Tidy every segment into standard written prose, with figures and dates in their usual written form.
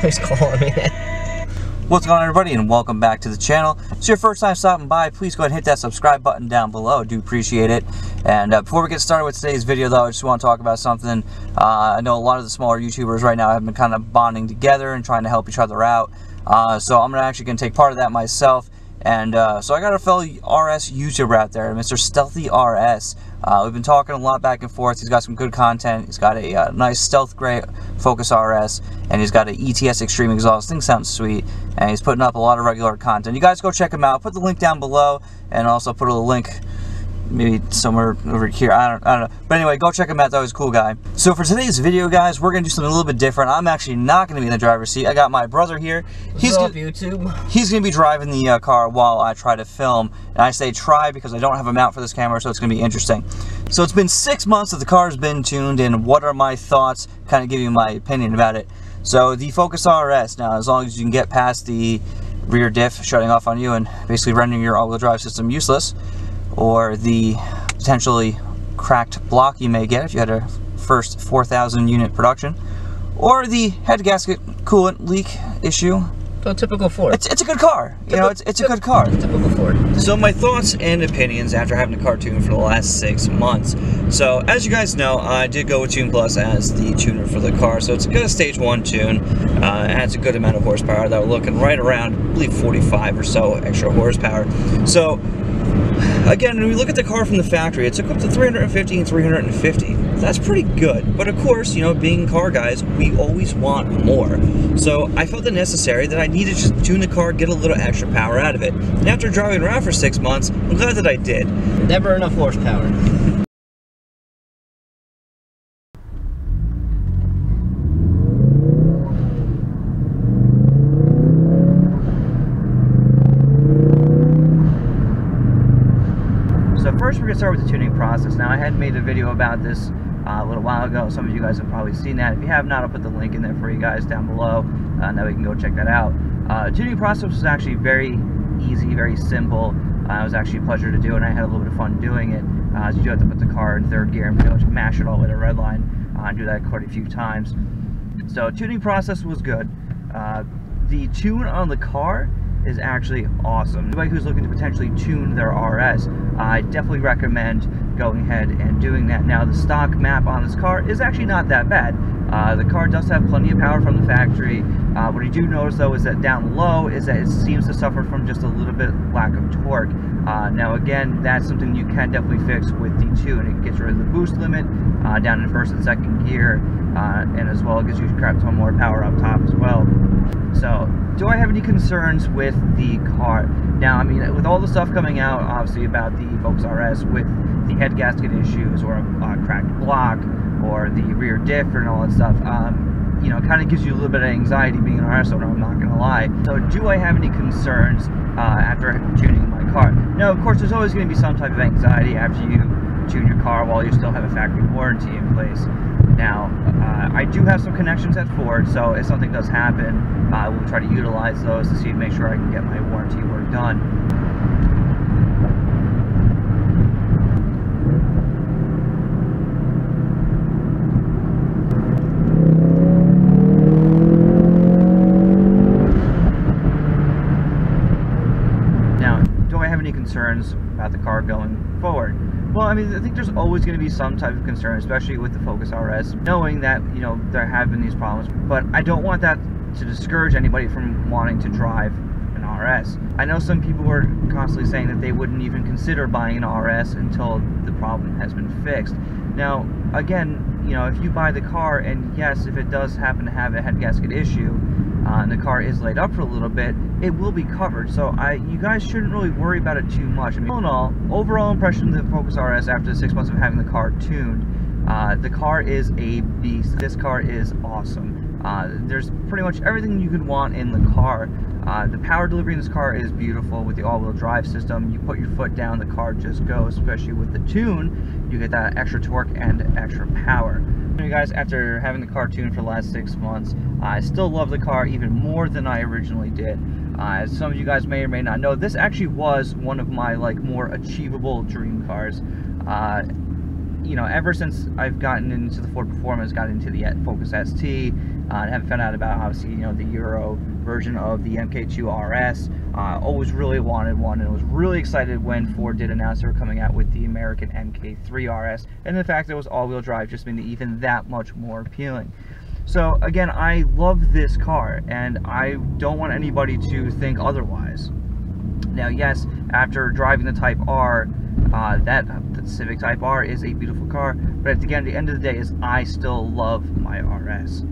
He's calling me. What's going on, everybody, and welcome back to the channel. If it's your first time stopping by, please go ahead and hit that subscribe button down below. I do appreciate it. And before we get started with today's video, though, I just want to talk about something. I know a lot of the smaller YouTubers right now have been kind of bonding together and trying to help each other out. So I'm actually going to take part of that myself. And so I got a fellow RS YouTuber out there, Mr. Stealthy RS. We've been talking a lot back and forth. He's got some good content. He's got a nice stealth gray Focus RS, and he's got an ETS Extreme exhaust. Thing sounds sweet, and he's putting up a lot of regular content. You guys go check him out. Put the link down below, and also put a link maybe somewhere over here. I don't know. But anyway, go check him out. That was a cool guy. So for today's video, guys, we're going to do something a little bit different. I'm actually not going to be in the driver's seat. I got my brother here. He's going to be driving the car while I try to film. And I say try because I don't have a mount for this camera, so it's going to be interesting. So it's been 6 months that the car's been tuned, and what are my thoughts? Kind of give you my opinion about it. So the Focus RS, now as long as you can get past the rear diff shutting off on you and basically rendering your all-wheel drive system useless, or the potentially cracked block you may get if you had a first 4,000 unit production, or the head gasket coolant leak issue. So typical Ford. It's a good car. You know, it's a good car. Typical Ford. So my thoughts and opinions after having the car tuned for the last 6 months. So as you guys know, I did go with Tune Plus as the tuner for the car. So it's got a stage 1 tune. It adds a good amount of horsepower. That we're looking right around, I believe, 45 or so extra horsepower. So again, when we look at the car from the factory, it's equipped to 350 and 350. That's pretty good. But of course, you know, being car guys, we always want more. So I felt it necessary that I needed to just tune the car, get a little extra power out of it. And after driving around for 6 months, I'm glad that I did. Never enough horsepower. So first we're going to start with the tuning process. Now I had made a video about this a little while ago. Some of you guys have probably seen that. If you have not, I'll put the link in there for you guys down below. Now we can go check that out. Tuning process was actually very easy, very simple. It was actually a pleasure to do, and I had a little bit of fun doing it. As you do have to put the car in third gear and pretty much mash it all the way to red line. And do that quite a few times. So tuning process was good. The tune on the car is actually awesome. Anybody who's looking to potentially tune their RS, I definitely recommend going ahead and doing that. Now the stock map on this car is actually not that bad. The car does have plenty of power from the factory. What you do notice though is that down low is that it seems to suffer from just a little bit lack of torque. Now again, that's something you can definitely fix with the tune. It gets rid of the boost limit down in first and second gear, and as well it gives you a crap ton more power up top as well. So, do I have any concerns with the car? Now, I mean, with all the stuff coming out, obviously, about the Focus RS with the head gasket issues, or a cracked block, or the rear diff, and all that stuff, you know, it kind of gives you a little bit of anxiety being an RS owner, I'm not going to lie. So, do I have any concerns after tuning my car? Now, of course, there's always going to be some type of anxiety after you tune your car while you still have a factory warranty in place. Now, I do have some connections at Ford, so if something does happen, I will try to utilize those to see, make sure I can get my warranty work done. Now, do I have any concerns about the car going forward? Well, I mean, I think there's always going to be some type of concern, especially with the Focus RS, knowing that, you know, there have been these problems. But I don't want that to discourage anybody from wanting to drive an RS. I know some people were constantly saying that they wouldn't even consider buying an RS until the problem has been fixed. Now, again, you know, if you buy the car, and yes, if it does happen to have a head gasket issue, and the car is laid up for a little bit, it will be covered. So you guys shouldn't really worry about it too much. I mean, all in all, overall impression of the Focus RS after the 6 months of having the car tuned, the car is a beast. This car is awesome. There's pretty much everything you could want in the car. The power delivery in this car is beautiful with the all-wheel drive system. You put your foot down, the car just goes, especially with the tune. You get that extra torque and extra power. You guys, after having the car tuned for the last 6 months, I still love the car even more than I originally did. As some of you guys may or may not know, this actually was one of my more achievable dream cars. You know, ever since I've gotten into the Ford Performance, got into the Focus ST, I haven't found out about, obviously, you know, the Euro version of the MK2 RS. Always really wanted one, and was really excited when Ford did announce they were coming out with the American MK3 RS, and the fact that it was all-wheel drive just made it even that much more appealing. So again, I love this car, and I don't want anybody to think otherwise. Now, yes, after driving the Type R, the Civic Type R is a beautiful car, but at the end of the day, I still love my RS.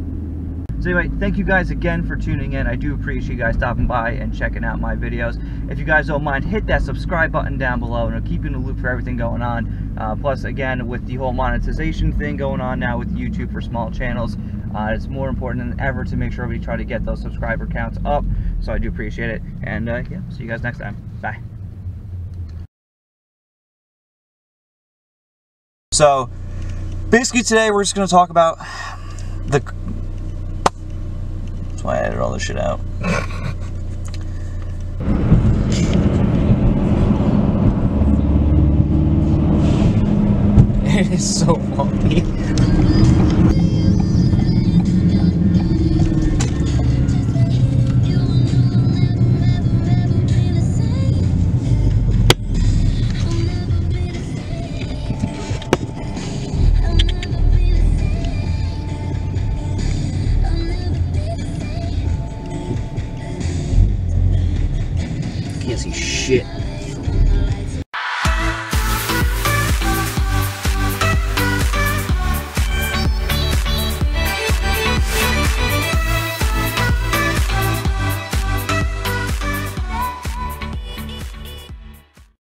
So anyway, thank you guys again for tuning in. I do appreciate you guys stopping by and checking out my videos. If you guys don't mind, hit that subscribe button down below, and it'll keep you in the loop for everything going on. Plus, again, with the whole monetization thing going on now with YouTube for small channels, it's more important than ever to make sure we try to get those subscriber counts up. So I do appreciate it. And yeah, see you guys next time. Bye. So basically today we're just going to talk about the... That's why I edited all this shit out. It is so funky. Can't see shit.